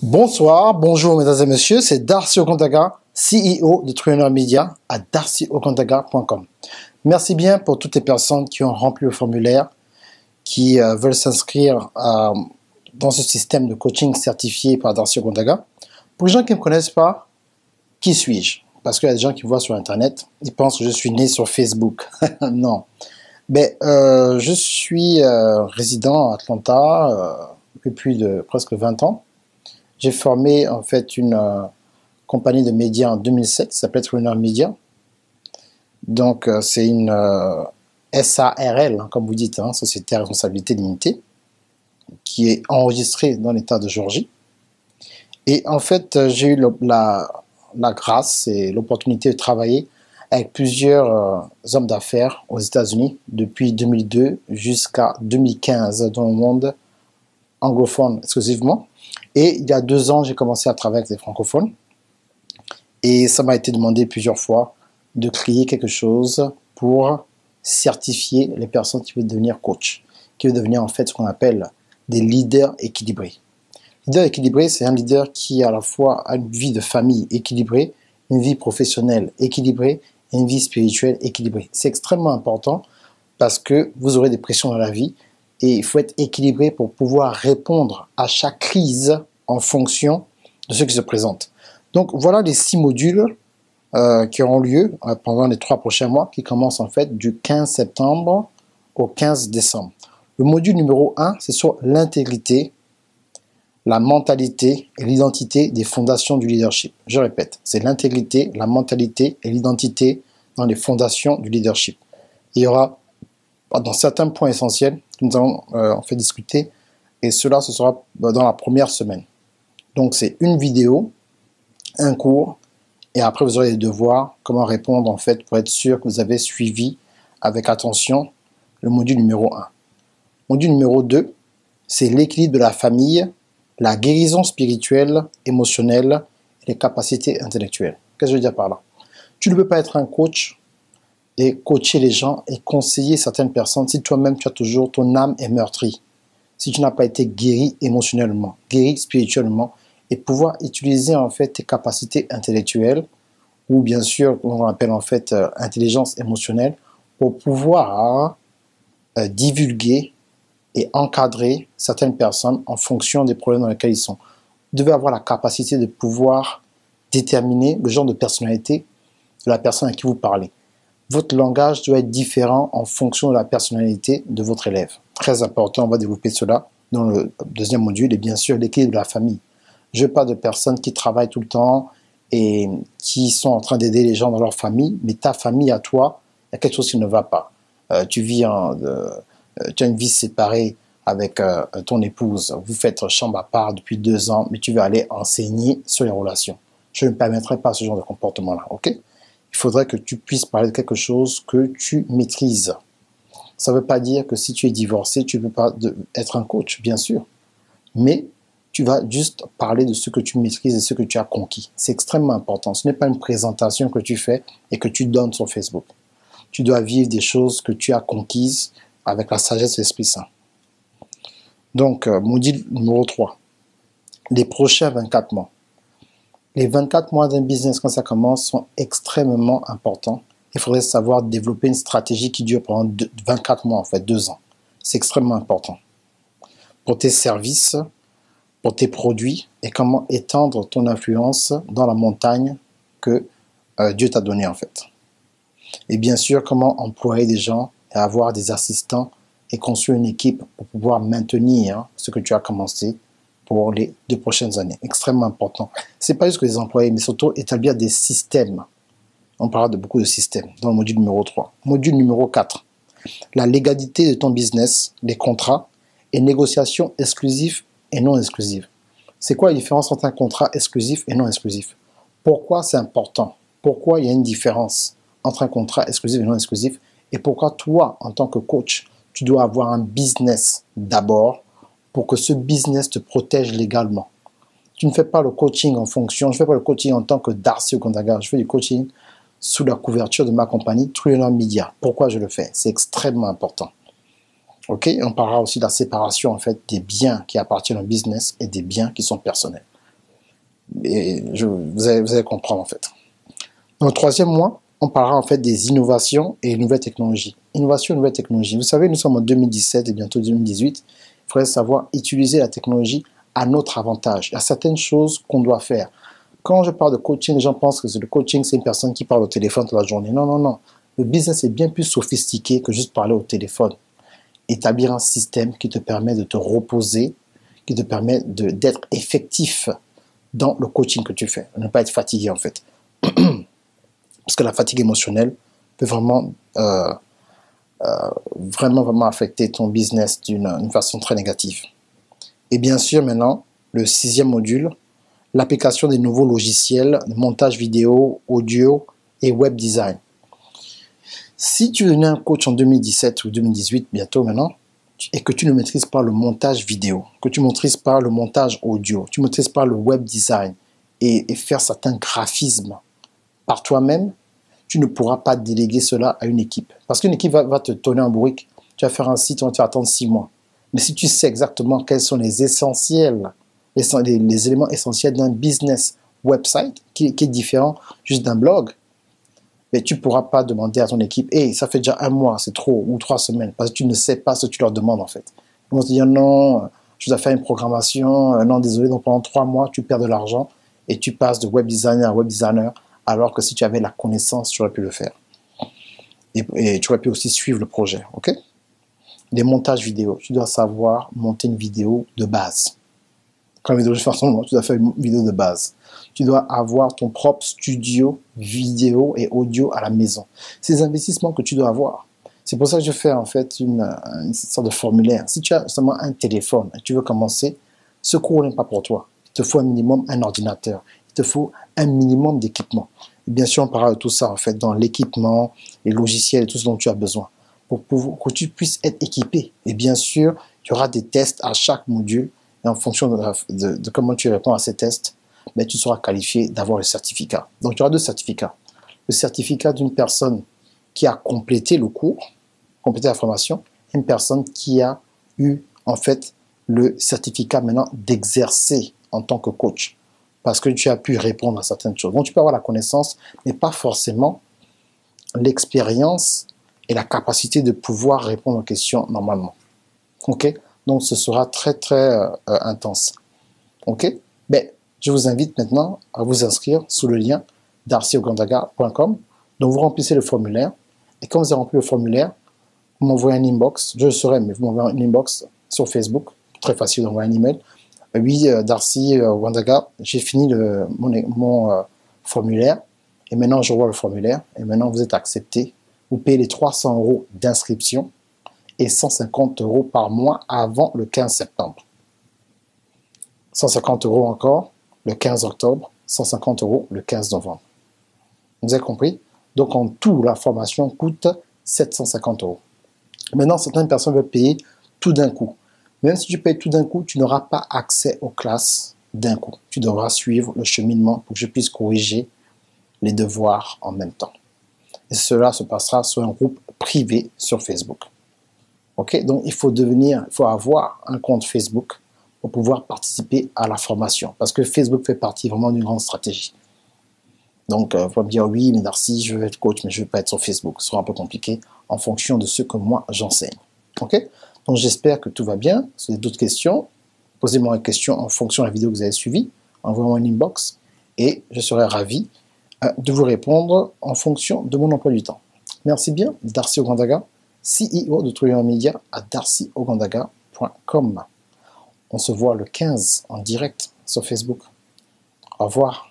Bonsoir, bonjour mesdames et messieurs, c'est Darcy Okondaga, CEO de Trillionaire Media à darcyokondaga.com. Merci bien pour toutes les personnes qui ont rempli le formulaire, qui veulent s'inscrire dans ce système de coaching certifié par Darcy Okondaga. Pour les gens qui ne me connaissent pas, qui suis-je? Parce qu'il y a des gens qui me voient sur Internet, ils pensent que je suis né sur Facebook. Non. Mais je suis résident à Atlanta depuis plus de presque 20 ans. J'ai formé en fait une compagnie de médias en 2007 qui s'appelle Trillionaire Media. Donc c'est une SARL, hein, comme vous dites, hein, Société à responsabilité limitée, qui est enregistrée dans l'État de Géorgie. Et en fait, j'ai eu la grâce et l'opportunité de travailler avec plusieurs hommes d'affaires aux États-Unis depuis 2002 jusqu'à 2015 dans le monde anglophone exclusivement. Et il y a 2 ans, j'ai commencé à travailler avec des francophones. Et ça m'a été demandé plusieurs fois de créer quelque chose pour certifier les personnes qui veulent devenir coach, qui veulent devenir en fait ce qu'on appelle des leaders équilibrés. Leader équilibré, c'est un leader qui à la fois a une vie de famille équilibrée, une vie professionnelle équilibrée et une vie spirituelle équilibrée. C'est extrêmement important parce que vous aurez des pressions dans la vie et il faut être équilibré pour pouvoir répondre à chaque crise en fonction de ce qui se présente. Donc voilà les 6 modules qui auront lieu pendant les 3 prochains mois, qui commencent en fait du 15 septembre au 15 décembre. Le module numéro 1, c'est sur l'intégrité, la mentalité et l'identité des fondations du leadership. Je répète, c'est l'intégrité, la mentalité et l'identité dans les fondations du leadership. Il y aura dans certains points essentiels que nous allons en fait discuter, et cela ce sera dans la première semaine. Donc c'est une vidéo, un cours, et après vous aurez des devoirs, comment répondre en fait pour être sûr que vous avez suivi avec attention le module numéro 1. Module numéro 2, c'est l'équilibre de la famille, la guérison spirituelle, émotionnelle et les capacités intellectuelles. Qu'est-ce que je veux dire par là? Tu ne peux pas être un coach et coacher les gens et conseiller certaines personnes si toi-même tu as toujours ton âme est meurtrie, si tu n'as pas été guéri émotionnellement, guéri spirituellement, et pouvoir utiliser en fait tes capacités intellectuelles ou bien sûr on appelle en fait intelligence émotionnelle pour pouvoir divulguer et encadrer certaines personnes en fonction des problèmes dans lesquels ils sont. Vous devez avoir la capacité de pouvoir déterminer le genre de personnalité de la personne à qui vous parlez. Votre langage doit être différent en fonction de la personnalité de votre élève. Très important, on va développer cela dans le deuxième module. Et bien sûr, l'équilibre de la famille. Je ne veux pas de personnes qui travaillent tout le temps et qui sont en train d'aider les gens dans leur famille, mais ta famille à toi, il y a quelque chose qui ne va pas. Tu as une vie séparée avec ton épouse, vous faites chambre à part depuis 2 ans, mais tu veux aller enseigner sur les relations. Je ne me permettrai pas ce genre de comportement-là, ok? Il faudrait que tu puisses parler de quelque chose que tu maîtrises. Ça ne veut pas dire que si tu es divorcé, tu ne peux pas être un coach, bien sûr. Mais tu vas juste parler de ce que tu maîtrises et ce que tu as conquis. C'est extrêmement important. Ce n'est pas une présentation que tu fais et que tu donnes sur Facebook. Tu dois vivre des choses que tu as conquises avec la sagesse de l'Esprit Saint. Donc, module numéro 3. Les prochains 24 mois. Les 24 mois d'un business, quand ça commence, sont extrêmement importants. Il faudrait savoir développer une stratégie qui dure pendant 24 mois, en fait, 2 ans. C'est extrêmement important. Pour tes services, pour tes produits, et comment étendre ton influence dans la montagne que Dieu t'a donnée, en fait. Et bien sûr, comment employer des gens et avoir des assistants et construire une équipe pour pouvoir maintenir ce que tu as commencé pour les 2 prochaines années. Extrêmement important. Ce n'est pas juste que les employés, mais surtout établir des systèmes. On parlera de beaucoup de systèmes dans le module numéro 3. Module numéro 4. La légalité de ton business, les contrats et négociations exclusives et non exclusives. C'est quoi la différence entre un contrat exclusif et non exclusif? Pourquoi c'est important? Pourquoi il y a une différence entre un contrat exclusif et non exclusif? Et pourquoi toi, en tant que coach, tu dois avoir un business d'abord pour que ce business te protège légalement. Tu ne fais pas le coaching en fonction, je ne fais pas le coaching en tant que Darcy Okondaga, je fais du coaching sous la couverture de ma compagnie Trillionaire Media. Pourquoi je le fais? C'est extrêmement important. Ok, on parlera aussi de la séparation en fait des biens qui appartiennent au business et des biens qui sont personnels. Et vous allez comprendre en fait. Dans le troisième mois, on parlera en fait des innovations et nouvelles technologies. Innovation et nouvelles technologies. Vous savez, nous sommes en 2017 et bientôt 2018. Il faudrait savoir utiliser la technologie à notre avantage. Il y a certaines choses qu'on doit faire. Quand je parle de coaching, les gens pensent que le coaching, c'est une personne qui parle au téléphone toute la journée. Non, non, non. Le business est bien plus sophistiqué que juste parler au téléphone. Établir un système qui te permet de te reposer, qui te permet d'être effectif dans le coaching que tu fais. Ne pas être fatigué en fait. Parce que la fatigue émotionnelle peut vraiment, vraiment affecter ton business d'une façon très négative. Et bien sûr, maintenant, le sixième module, l'application des nouveaux logiciels de montage vidéo, audio et web design. Si tu deviens un coach en 2017 ou 2018, bientôt maintenant, et que tu ne maîtrises pas le montage vidéo, que tu ne maîtrises pas le montage audio, tu ne maîtrises pas le web design et faire certains graphismes par toi-même, tu ne pourras pas déléguer cela à une équipe. Parce qu'une équipe va te donner un brick, tu vas faire un site, tu vas attendre 6 mois. Mais si tu sais exactement quels sont les essentiels, les éléments essentiels d'un business website, qui est différent juste d'un blog, mais tu ne pourras pas demander à ton équipe, hey, ça fait déjà 1 mois, c'est trop, ou 3 semaines, parce que tu ne sais pas ce que tu leur demandes en fait. Ils vont te dire non, je dois faire une programmation, non désolé, donc pendant 3 mois, tu perds de l'argent et tu passes de web designer à web designer, alors que si tu avais la connaissance, tu aurais pu le faire. Et tu aurais pu aussi suivre le projet, ok? Les montages vidéo, tu dois savoir monter une vidéo de base. Quand la vidéo de façon, tu dois faire une vidéo de base. Tu dois avoir ton propre studio vidéo et audio à la maison. C'est des investissements que tu dois avoir. C'est pour ça que je fais en fait une sorte de formulaire. Si tu as seulement un téléphone et tu veux commencer, ce cours n'est pas pour toi. Il te faut un minimum un ordinateur. Il te faut un minimum d'équipement. Et bien sûr, on parlera de tout ça en fait dans l'équipement, les logiciels et tout ce dont tu as besoin pour que tu puisses être équipé. Et bien sûr, il y aura des tests à chaque module et en fonction de comment tu réponds à ces tests, ben, tu seras qualifié d'avoir le certificat. Donc, il y aura 2 certificats. Le certificat d'une personne qui a complété le cours, complété la formation, et une personne qui a eu en fait le certificat maintenant d'exercer en tant que coach. Parce que tu as pu répondre à certaines choses. Donc, tu peux avoir la connaissance, mais pas forcément l'expérience et la capacité de pouvoir répondre aux questions normalement. Ok? Donc, ce sera très, très intense. Ok? Ben, je vous invite maintenant à vous inscrire sous le lien darcyogandaga.com. Donc, vous remplissez le formulaire. Et quand vous avez rempli le formulaire, vous m'envoyez un inbox. Je le saurai, mais vous m'envoyez un inbox sur Facebook. Très facile d'envoyer un email. Oui, Darcy Wandaga, j'ai fini mon formulaire. Et maintenant, je vois le formulaire. Et maintenant, vous êtes accepté. Vous payez les 300 € d'inscription et 150 € par mois avant le 15 septembre. 150 € encore le 15 octobre, 150 € le 15 novembre. Vous avez compris? Donc, en tout, la formation coûte 750 €. Maintenant, certaines personnes veulent payer tout d'un coup. Même si tu payes tout d'un coup, tu n'auras pas accès aux classes d'un coup. Tu devras suivre le cheminement pour que je puisse corriger les devoirs en même temps. Et cela se passera sur un groupe privé sur Facebook. Ok, donc il faut avoir un compte Facebook pour pouvoir participer à la formation. Parce que Facebook fait partie vraiment d'une grande stratégie. Donc, vous pouvez me dire, oui, mais Darcy, je veux être coach, mais je ne veux pas être sur Facebook. Ce sera un peu compliqué en fonction de ce que moi, j'enseigne. Ok, donc j'espère que tout va bien. Si vous avez d'autres questions, posez-moi une question en fonction de la vidéo que vous avez suivie. Envoyez-moi un inbox et je serai ravi de vous répondre en fonction de mon emploi du temps. Merci bien, Darcy Ogandaga, CEO de Truand Media à darcyogandaga.com. On se voit le 15 en direct sur Facebook. Au revoir.